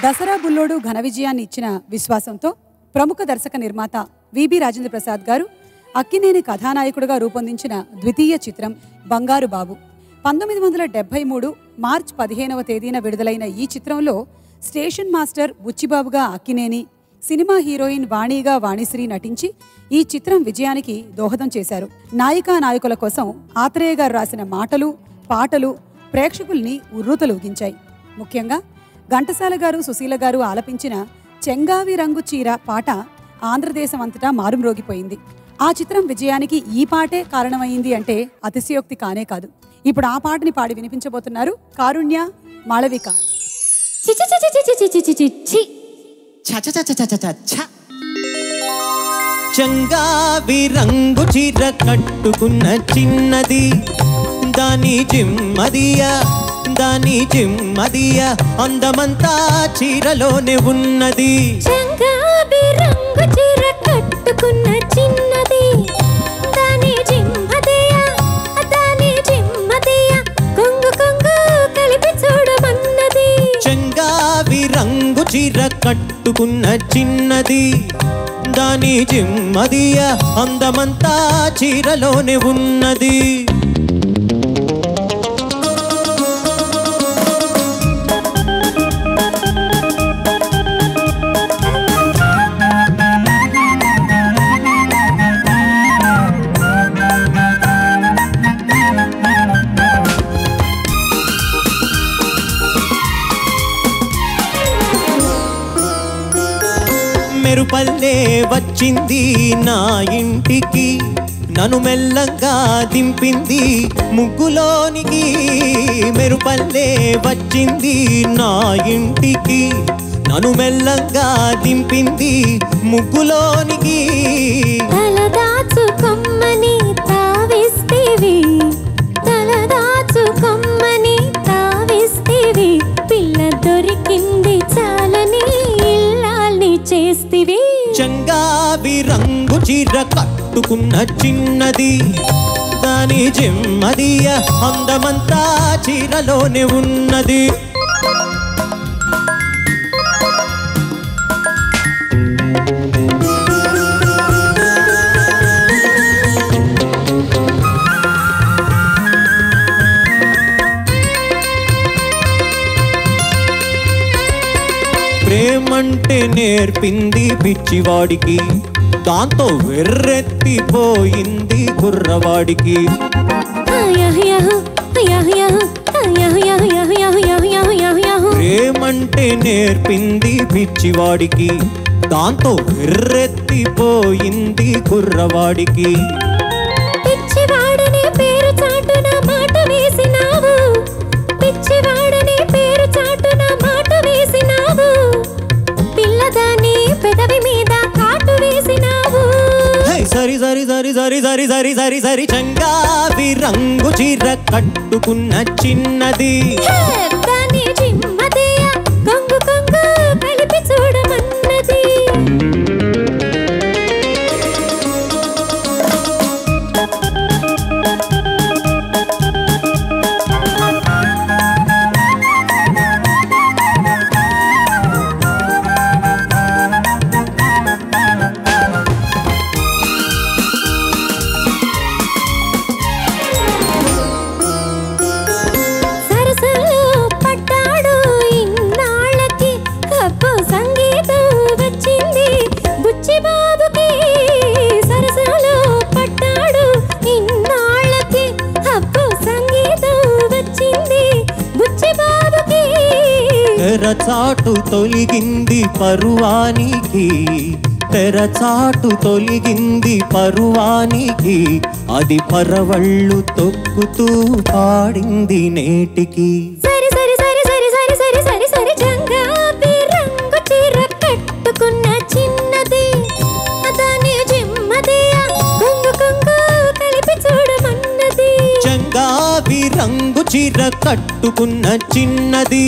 దసరా బుల్లోడు ఘన విజయాన్ని ఇచ్చిన విశ్వాసంతో ప్రముఖ దర్శక నిర్మాత విబి రాజేంద్ర ప్రసాద్ గారు అక్కినేని కథానాయకుడిగా రూపొందించిన ద్వితీయ చిత్రం బంగారు బాబు 1973 మార్చి 15వ తేదీన విడుదలైన ఈ చిత్రంలో స్టేషన్ మాస్టర్ బుచ్చిబాబుగా అక్కినేని, సినిమా హీరోయిన్ వాణిగా వాణిశ్రీ నటించి ఈ చిత్రం విజయానికి దోహదం చేశారు. నాయికా నాయకుల కోసం ఆత్రేయ గారు రాసిన మాటలు, పాటలు ప్రేక్షకుల్ని ఉర్రూతలూగించాయి. ముఖ్యంగా ఘంటసాల గారు, సుశీల గారు ఆలపించిన చెంగావి రంగు చీర పాట ఆంధ్రదేశం అంతటా మారుమ్రోగిపోయింది. ఆ చిత్రం విజయానికి ఈ పాటే కారణమైంది అంటే అతిశయోక్తి కానే కాదు. ఇప్పుడు ఆ పాటని పాడి వినిపించబోతున్నారు కారుణ్య, మాళవిక. చెంగావి రంగు చీర కట్టుకున్న చిన్నది, దాని జిమ్మదియా దాని జిమ్మదియా అందమంతా చీరలోనే ఉన్నది. చెంగావి రంగు చీర కట్టుకున్న చిన్నది, దాని జిమ్మదియా దాని జిమ్మదియా కొంగు కొంగు కలిపి చూడమన్నది. చెంగావి రంగు చీర కట్టుకున్న చిన్నది, దాని జిమ్మదియా అందమంతా చీరలోనే ఉన్నది. మెరుపల్లే వచ్చింది నా ఇంటికి, నన్ను మెల్లంగా దింపింది ముగ్గులోనికి. మెరుపల్లే వచ్చింది నా ఇంటికి, నన్ను మెల్లంగా దింపింది ముగ్గులోనికి. తలదాచుకొమ్మని తావిస్తేవి, తలదాచుకొమ్మని తావిస్తేవి, పిల్ల దొరికింది చాలని ఇల్లాల్ని చేస్తివి. చెంగావి రంగు చీర కట్టుకున్న చిన్నది, దాని జిమ్మదియ అందమంతా చీరలోనే ఉన్నది. ప్రేమంటే నేర్పింది పిచ్చివాడికి, దాంతో వెర్రెత్తిపోయింది కుర్రవాడికి. ప్రేమంటే నేర్పింది పిచ్చివాడికి, దాంతో వెర్రెత్తిపోయింది కుర్రవాడికి. పిచ్చివాడనే పేరు చాటున మాట వేసినావు, పిచ్చివాడనే పేరు చాటున మాట వేసినావు, పిల్లదాన్ని పెదవి మీద కాటు వేసినావు. సరి సరి సరి సరి సరి సరి సరి సరి చెంగావి రంగు చీర కట్టుకున్న చిన్నది, దాని జిమ్మదియా కొంగు కొంగు కలిపి చూడమన్నది. తెరచాటు తొలిగింది పరువానికి, తెరచాటు తొలిగింది పరువానికి, అది పరవళ్ళు తొక్కుతూ పాడింది నేటికి. సరి సరి సరి సరి సరి సరి సరి సరి చెంగావి రంగు చీర కట్టుకున్న చిన్నది, దాని జిమ్మదియా కొంగు కొంగు కలిపి చూడమన్నది. చెంగావి రంగు చీర కట్టుకున్న చిన్నది,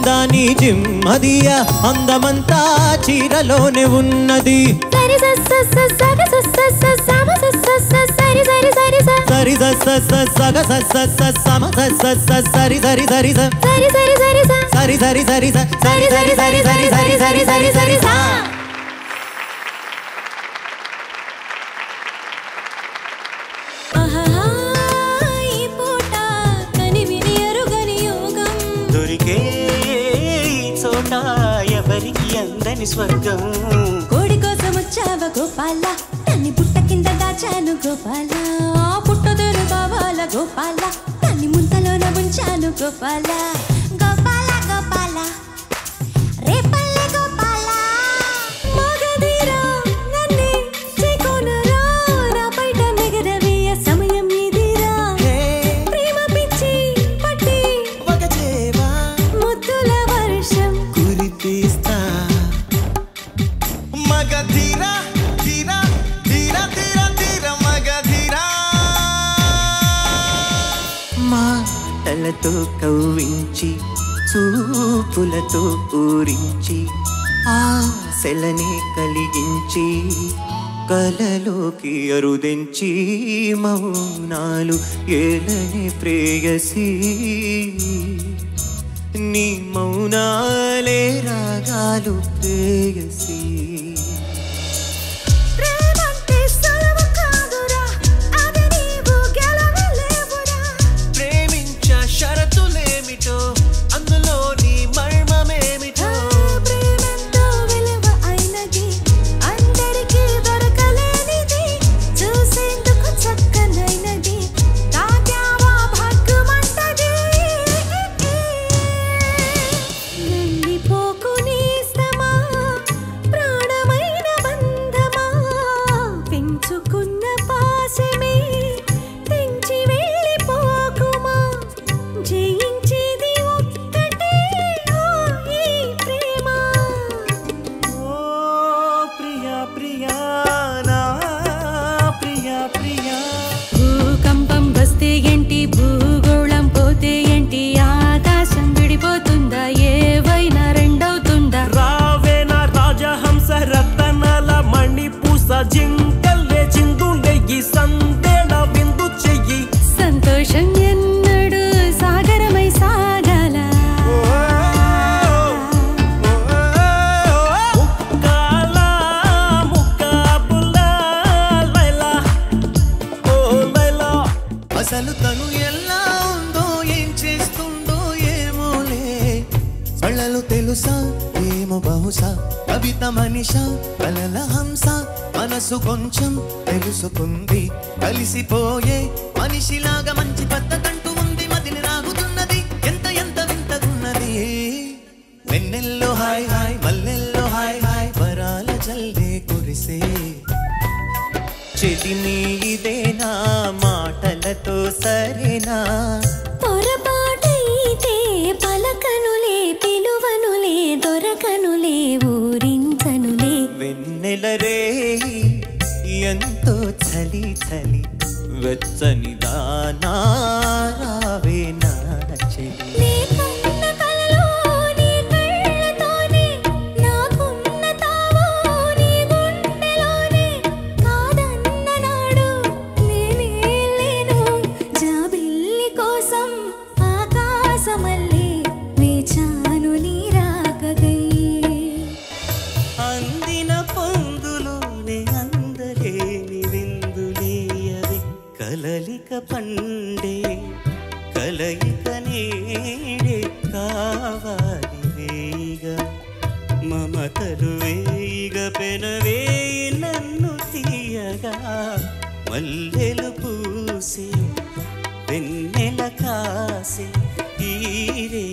దాని జిమ్మదియ అందమంతా చీరలోనే ఉన్నది. సరి సరి సరి సరి సరి సరి సరి సరి సరి సరి సరి సరి సరి సరి సరి సరి సరి సరి సరి సరి సరి సా. దొరికే చోట ఎవరికి అందని స్వర్గం. కోడి కోసం వచ్చావ గోపాల, తన్ని పుట్ట కింద దాచాను గోపాల. పుట్టదేరు కావాల గోపాల, తన్ని ముంతలోన ఉంచాను గోపాల. గోపాల గోపాల రేపల్లె గోపాల. మగధీరా నన్నే చేకొనరా, నా బయట మెగరవేయ సమయం ఇదిరా. ప్రేమ పిచ్చి పట్టి వగచేవా ముద్దుల వర్షం కురిపిస్తా. మగధీరా ధీరా ధీరా ధీరా ధీరా మగధీరా. మాటలతో కవ్వించి చూపులతో ఊరించి ఆశలనే కలిగించి కలలోకి అరుదించి మౌనాలు ఏలనే ప్రేయసి. నీ మౌనాలే రాగాలు ప్రేయసి. ప్రేమంటే సులువు కాదురా, అది నీవు గెలవలేవురా. ప్రేమించ షరతులేమిటో, అందులో నీ మర్మమేమిటో. ప్రేమెంతో విలువ అయినది, అందరికీ దొరకలేనిది. చూసేందుకు చక్కనైనది, తాగావా భగ్గుమంటది. వెళ్ళిపోకు నేస్తమా, ప్రాణమైన బంధమా. పెంచుకున్న పాశమే తెంచి వెళ్ళిపోకుమా. జయించేది ఒక్కటే ఓ ఈ ప్రేమ. ఓ ప్రియా ప్రియా నా ప్రియా ప్రియా. భూకంపం వస్తే ఏంటి, భూగోళం పోతే ఏంటి, ఆకాశం విడిపోతుందా, ఏవైనా రెండవుతుందా. రావేనా రాజహంస రతనాల మణిపూస జింకల్లే చిందుండే ఈ సందేళ విందు చెయ్యి. సంతోషం ఎన్నడు సాగరమై సాగాల. ముక్కాల ముక్కాబుల లైలా ఓ లైలా. అసలు తను ఎలా ఉందో ఏం చేస్తుందో ఏమోలే. కళ్ళలు తెలుసా ఏమో బహుశా, కవిత మనిష కలల హంస. మనసు కొంచెం తెలుసుకుంది, కలిసిపోయే మనిషిలాగా మంచి పద్ధతంటూ ఉంది. మదిని రాగుతున్నది, ఎంత ఎంత వింతగున్నది. వెన్నెల్లో హాయ్ హాయ్, మల్లెల్లో హాయ్ హాయ్, వరాల జల్లే కురిసే. చెలిమి ఇదేనా, మాటలతో సరేనా. పొరపాటైతే పలకనులే, పిలువనులే, దొరకనులే, ఊరించనులే. వెన్నెల రే ఎంతో చలి చలి, వెచ్చని దానా రావే నా చెలి. నీకున్న కలలో నీ కళ్ళతోనే, నాకున్న తావో నీ గుండెలోనే. కాదన్న నాడు నేనే లేను, జాబిల్లి కోసం ఆకాశమల్లే వేచాను నీ రాకగై. అందిన పొందులోనే అందలేని విందులేయవి. కలలిక పండే కలయిక నీడే కావాలి వేయిగా. మమతలు వేయిగ పెనవేయి నన్ను తీయగా. మల్లెలు పూసే వెన్నెల కాసే ఈరే